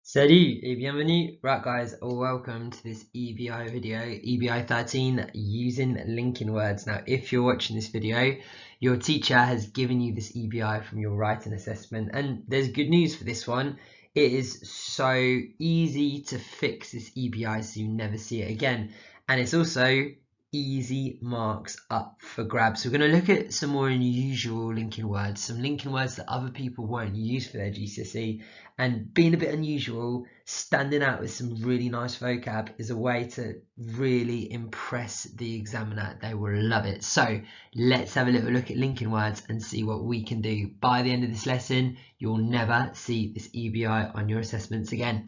Salut et bienvenue. Right guys, welcome to this EBI video, EBI13 using linking words. Now if you're watching this video, your teacher has given you this EBI from your writing assessment, and there's good news for this one. It is so easy to fix this EBI so you never see it again, and it's also easy marks up for grabs. So we're going to look at some more unusual linking words, some linking words that other people won't use for their GCSE. And being a bit unusual, standing out with some really nice vocab is a way to really impress the examiner. They will love it. So let's have a little look at linking words and see what we can do. By the end of this lesson, you'll never see this EBI on your assessments again.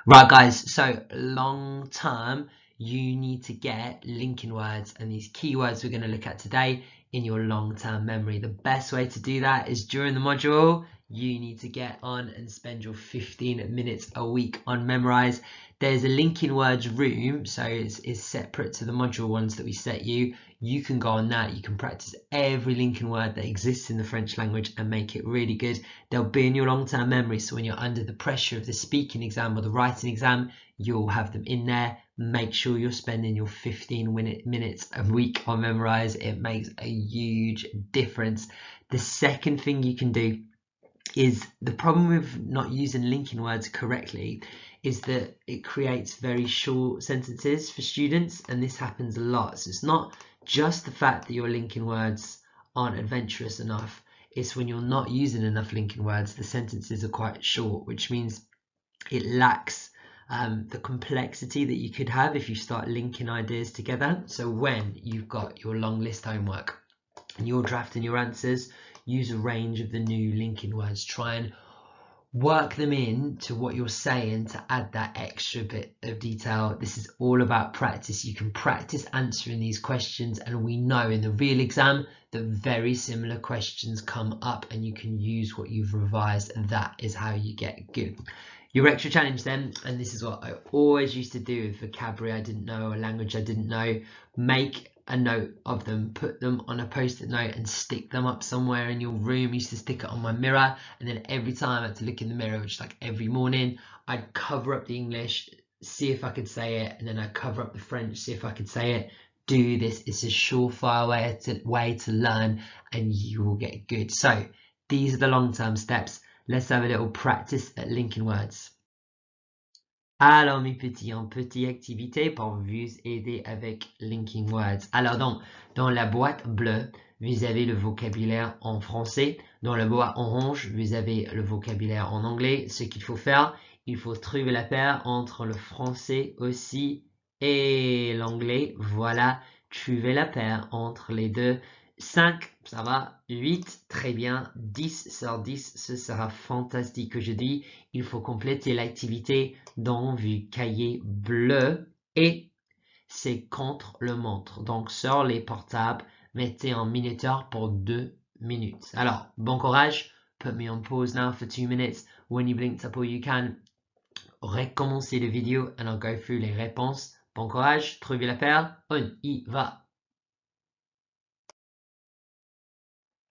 Right guys, so long term, you need to get linking words and these keywords we're going to look at today in your long-term memory. The best way to do that is during the module. You need to get on and spend your 15 minutes a week on Memrise. There's a linking words room, so it's separate to the module ones that we set you. You can go on that. You can practice every linking word that exists in the French language and make it really good. They'll be in your long-term memory, so when you're under the pressure of the speaking exam or the writing exam, you'll have them in there. Make sure you're spending your 15 minutes a week on Memrise. It makes a huge difference. The second thing you can do is, the problem with not using linking words correctly is that it creates very short sentences for students, and this happens a lot. So it's not just the fact that your linking words aren't adventurous enough, it's when you're not using enough linking words, the sentences are quite short, which means it lacks the complexity that you could have if you start linking ideas together. So when you've got your long list homework and you're drafting your answers, use a range of the new linking words. Try and work them in to what you're saying to add that extra bit of detail. This is all about practice. You can practice answering these questions, and we know in the real exam that very similar questions come up and you can use what you've revised, and that is how you get good. Your extra challenge then, and this is what I always used to do with vocabulary I didn't know or language I didn't know, make a note of them, put them on a post-it note and stick them up somewhere in your room. I used to stick it on my mirror, and then every time I had to look in the mirror, which is like every morning, I'd cover up the English, see if I could say it, and then I'd cover up the French, see if I could say it. Do this. It's a surefire way to learn, and you will get good. So these are the long-term steps. Let's have a little practice at linking words. Alors mes petits, en petite activité pour vous aider avec linking words. Alors donc, dans la boîte bleue, vous avez le vocabulaire en français. Dans la boîte orange, vous avez le vocabulaire en anglais. Ce qu'il faut faire, il faut trouver la paire entre le français aussi et l'anglais. Voilà, trouver la paire entre les deux. 5, ça va. 8, très bien. 10 sur 10, ce sera fantastique aujourd'hui. Il faut compléter l'activité dans le cahier bleu et c'est contre le montre. Donc sur les portables, mettez en minuteur pour 2 minutes. Alors, bon courage. Put me on pause now for 2 minutes. When you blinked up all you can, recommencez la vidéo and I'll go through les réponses. Bon courage, trouvez la paire, on y va.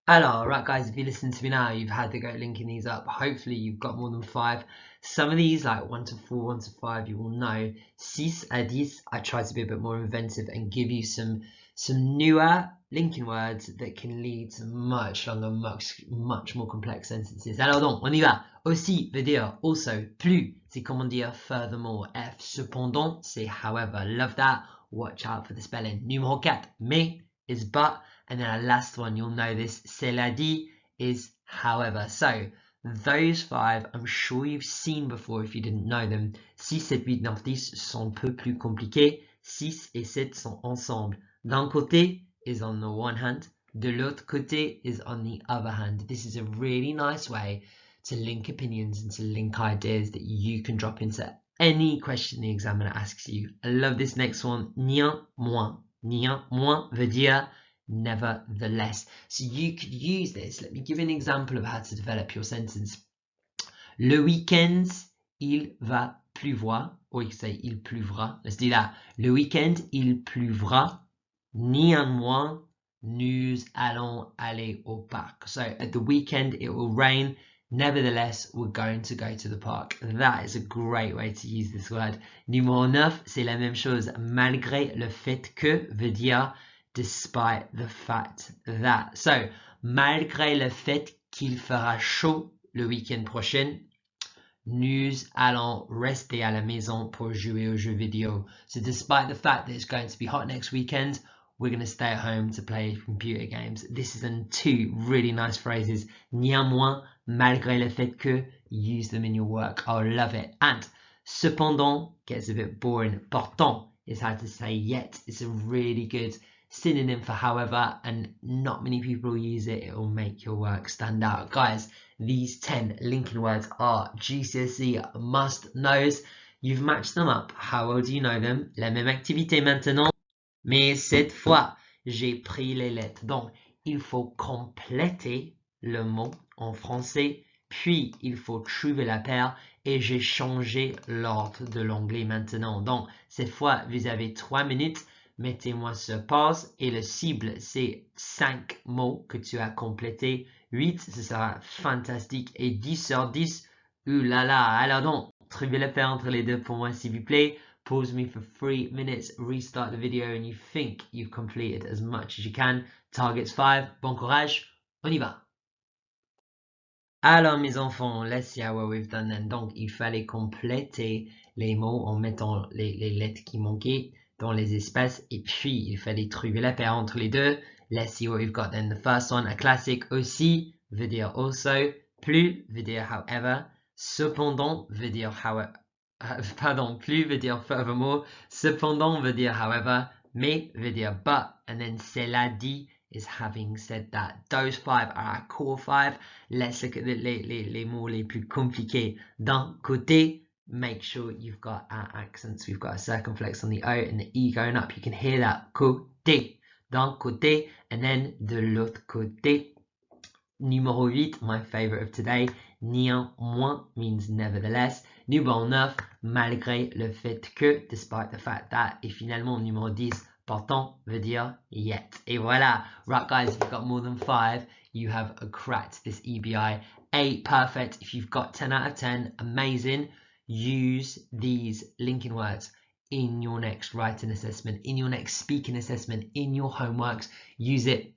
Alors, right guys, if you listen to me now, you've had to go linking these up. Hopefully you've got more than 5. Some of these, like 1 to 4, 1 to 5, you will know. 6 à 10, I try to be a bit more inventive and give you some newer linking words that can lead to much longer, much more complex sentences. Alors donc, on y va. Aussi veut dire also, plus, c'est comment dire furthermore. F, cependant, c'est however. Love that. Watch out for the spelling. Numéro 4, mais is but. And then our last one, you'll know this, cela dit is however. So those 5, I'm sure you've seen before if you didn't know them. 6, 7, 8, 9, 10 sont un peu plus compliqués. 6 et 7 sont ensemble. D'un côté is on the one hand, de l'autre côté is on the other hand. This is a really nice way to link opinions and to link ideas that you can drop into any question the examiner asks you. I love this next one, néanmoins. Néanmoins veut dire nevertheless. So you could use this. Let me give you an example of how to develop your sentence. Le week-end, il va pleuvoir. Or you can say il pleuvra. Let's do that. Le week-end, il pleuvra. Néanmoins, nous allons aller au parc. So at the weekend, it will rain. Nevertheless, we're going to go to the park. That is a great way to use this word. Numéro 9, c'est la même chose. Malgré le fait que veut dire despite the fact that. So, malgré le fait qu'il fera chaud le week-end prochain, nous allons rester à la maison pour jouer aux jeux vidéo. So despite the fact that it's going to be hot next weekend, we're going to stay at home to play computer games. This is in two really nice phrases. Néanmoins, malgré le fait que, use them in your work. I love it. And cependant gets a bit boring. Pourtant is how to say yet. It's a really good synonym for however, and not many people use it. It will make your work stand out. Guys, these 10 linking words are GCSE must-knows. You've matched them up. How well do you know them? La même activité maintenant. Mais cette fois, j'ai pris les lettres. Donc, il faut compléter le mot en français, puis il faut trouver la paire et j'ai changé l'ordre de l'anglais maintenant. Donc, cette fois, vous avez 3 minutes. Mettez-moi sur pause et le cible, c'est 5 mots que tu as complétés. 8, ce sera fantastique. Et 10 sur 10, oulala. Alors donc, trouvez la paire entre les deux pour moi, s'il vous plaît. Pause me for 3 minutes, restart the video, and you think you've completed as much as you can. Target's 5. Bon courage, on y va. Alors mes enfants, let's see how well we've done then. Donc, il fallait compléter les mots en mettant les lettres qui manquaient dans les espaces, et puis il fallait trouver la paire entre les deux. Let's see what we've got then. The first one, a classic, aussi veut dire also, plus veut dire however, cependant veut dire however. Pardon, plus veut dire furthermore, cependant veut dire however, mais veut dire but, and then cela dit is having said that. Those 5 are our core 5. Let's look at les mots les plus compliqués. D'un côté, make sure you've got our accents. We've got a circumflex on the O and the E going up. You can hear that. Côté. D'un côté, and then de l'autre côté. Numéro 8, my favorite of today. Néanmoins means nevertheless. Numéro 9, malgré le fait que, despite the fact that. Et finalement, numéro 10, pourtant veut dire yet. Et voilà. Right, guys, if you've got more than 5, you have cracked this EBI. 8, perfect. If you've got 10 out of 10, amazing. Use these linking words in your next writing assessment, in your next speaking assessment, in your homeworks. Use it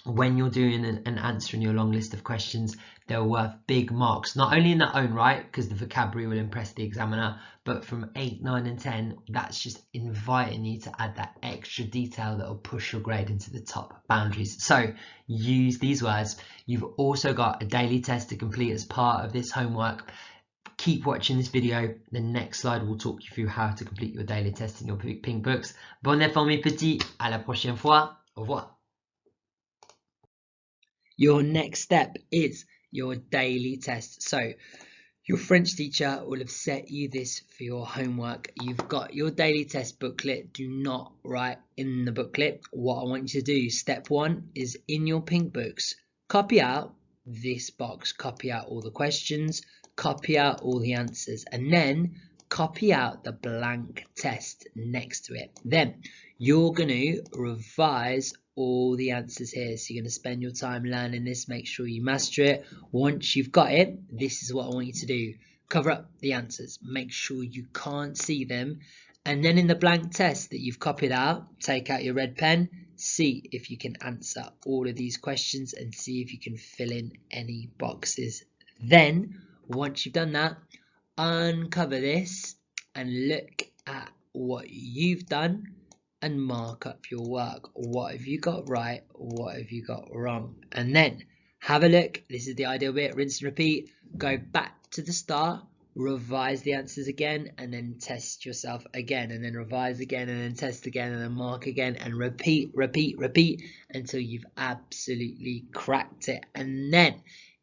when you're doing and answering your long list of questions. They're worth big marks, not only in their own right, because the vocabulary will impress the examiner, but from 8, 9 and 10, that's just inviting you to add that extra detail that will push your grade into the top boundaries. So use these words. You've also got a daily test to complete as part of this homework. Keep watching this video. The next slide will talk you through how to complete your daily test in your pink books. Bon effort mes petits, à la prochaine fois, au revoir. Your next step is your daily test. So your French teacher will have set you this for your homework. You've got your daily test booklet. Do not write in the booklet. What I want you to do, step 1 is in your pink books, copy out this box, copy out all the questions, copy out all the answers, and then copy out the blank test next to it. Then you're going to revise all the answers here. So you're going to spend your time learning this, make sure you master it. Once you've got it, this is what I want you to do. Cover up the answers, make sure you can't see them, and then in the blank test that you've copied out, take out your red pen, see if you can answer all of these questions and see if you can fill in any boxes. Then once you've done that, uncover this and look at what you've done and mark up your work. What have you got right? What have you got wrong? And then have a look. This is the ideal bit. Rinse and repeat. Go back to the start, revise the answers again, and then test yourself again, and then revise again, and then test again, and then mark again, and repeat until you've absolutely cracked it. And then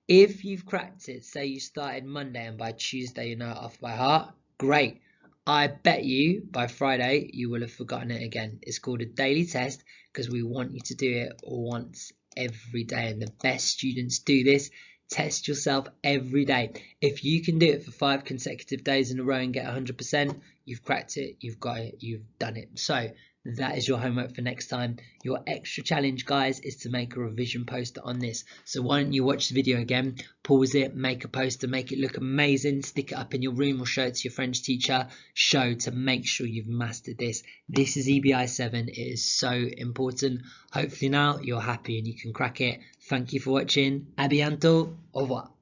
if you've cracked it, say you started Monday and by Tuesday you know it off by heart, great. I bet you by Friday you will have forgotten it again. It's called a daily test because we want you to do it once every day, and the best students do this. Test yourself every day. If you can do it for 5 consecutive days in a row and get 100%, you've cracked it, you've got it, you've done it. So that is your homework for next time. Your extra challenge, guys, is to make a revision poster on this. So why don't you watch the video again, pause it, make a poster, make it look amazing, stick it up in your room or show it to your French teacher, show to make sure you've mastered this. This is EBI 7. It is so important. Hopefully now you're happy and you can crack it. Thank you for watching. À bientôt. Au revoir.